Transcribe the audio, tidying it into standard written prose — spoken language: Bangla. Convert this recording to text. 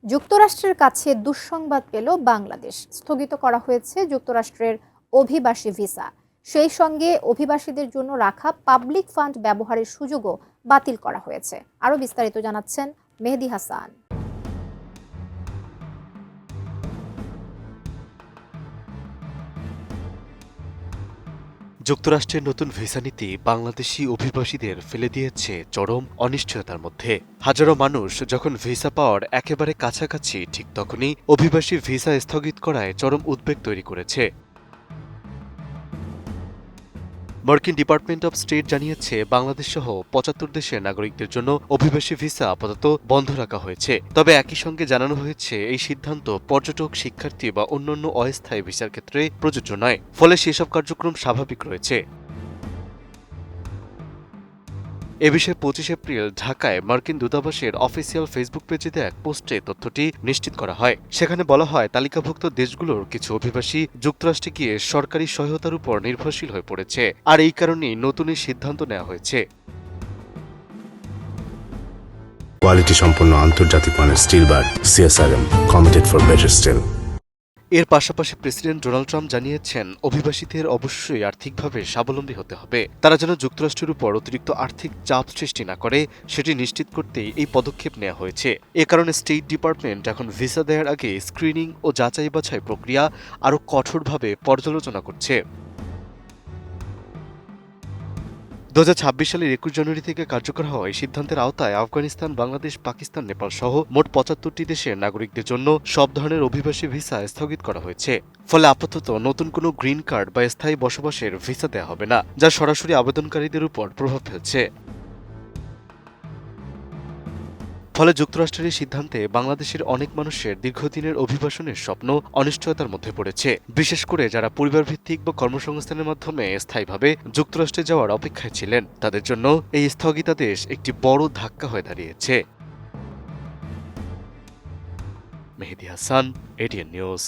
যুক্তরাষ্ট্রের কাছে দুঃসংবাদ পেল বাংলাদেশ। স্থগিত করা হয়েছে যুক্তরাষ্ট্রের অভিবাসী ভিসা। সেই সঙ্গে অভিবাসীদের জন্য রাখা পাবলিক ফান্ড ব্যবহারের সুযোগও বাতিল করা হয়েছে। আরও বিস্তারিত জানাচ্ছেন মেহেদী হাসান। যুক্তরাষ্ট্রের নতুন ভিসা নীতি বাংলাদেশি অভিবাসীদের ফেলে দিয়েছে চরম অনিশ্চয়তার মধ্যে। হাজারো মানুষ যখন ভিসা পাওয়ার একেবারে কাছাকাছি, ঠিক তখনই অভিবাসী ভিসা স্থগিত করায় চরম উদ্বেগ তৈরি করেছে। মার্কিন ডিপার্টমেন্ট অব স্টেট জানিয়েছে, বাংলাদেশ সহ ৭৫ দেশের নাগরিকদের জন্য অভিবাসী ভিসা আপাতত বন্ধ রাখা হয়েছে। তবে একই সঙ্গে জানানো হয়েছে, এই সিদ্ধান্ত পর্যটক, শিক্ষার্থী বা অন্যান্য অস্থায়ী ভিসার ক্ষেত্রে প্রযোজ্য নয়। ফলে সেসব কার্যক্রম স্বাভাবিক রয়েছে। এ বিষয়ে ২৫ এপ্রিল ঢাকায় মার্কিন দূতাবাসের অফিসিয়াল ফেসবুক পেজে দেয়া এক পোস্টে তথ্যটি নিশ্চিত করা হয়। সেখানে বলা হয়, তালিকাভুক্ত দেশগুলোর কিছু অভিবাসী যুক্তরাষ্ট্রে গিয়ে সরকারি সহায়তার উপর নির্ভরশীল হয়ে পড়েছে, আর এই কারণেই নতুন এই সিদ্ধান্ত নেওয়া হয়েছে। কোয়ালিটি সম্পন্ন আন্তর্জাতিক মানের still bar CSRM, committed for better still. এর পাশাপাশি প্রেসিডেন্ট ডোনাল্ড ট্রাম্প জানিয়েছেন, অভিবাসীদের অবশ্যই আর্থিকভাবে স্বাবলম্বী হতে হবে। তারা যেন যুক্তরাষ্ট্রের উপর অতিরিক্ত আর্থিক চাপ সৃষ্টি না করে, সেটি নিশ্চিত করতেই এই পদক্ষেপ নেওয়া হয়েছে। এ কারণে স্টেট ডিপার্টমেন্ট এখন ভিসা দেওয়ার আগে স্ক্রিনিং ও যাচাই বাছাই প্রক্রিয়া আরও কঠোরভাবে পর্যালোচনা করছে। ২০২৬ সালের ২১ জানুয়ারি থেকে কার্যকর হওয়া এই সিদ্ধান্তের আওতায় আফগানিস্তান, বাংলাদেশ, পাকিস্তান, নেপাল সহ মোট ৭৫টি দেশের নাগরিকদের জন্য সব ধরনের অভিবাসী ভিসা স্থগিত করা হয়েছে। ফলে আপাতত নতুন কোনো গ্রিন কার্ড বা স্থায়ী বসবাসের ভিসা দেওয়া হবে না, যা সরাসরি আবেদনকারীদের উপর প্রভাব ফেলছে। ফলে যুক্তরাষ্ট্রের এই সিদ্ধান্তে বাংলাদেশের অনেক মানুষের দীর্ঘদিনের অভিবাসনের স্বপ্ন অনিশ্চয়তার মধ্যে পড়েছে। বিশেষ করে যারা পরিবারভিত্তিক বা কর্মসংস্থানের মাধ্যমে স্থায়ীভাবে যুক্তরাষ্ট্রে যাওয়ার অপেক্ষায় ছিলেন, তাদের জন্য এই স্থগিতাদেশ একটি বড় ধাক্কা হয়ে দাঁড়িয়েছে। মেহেদী হাসান, এটিএন নিউজ।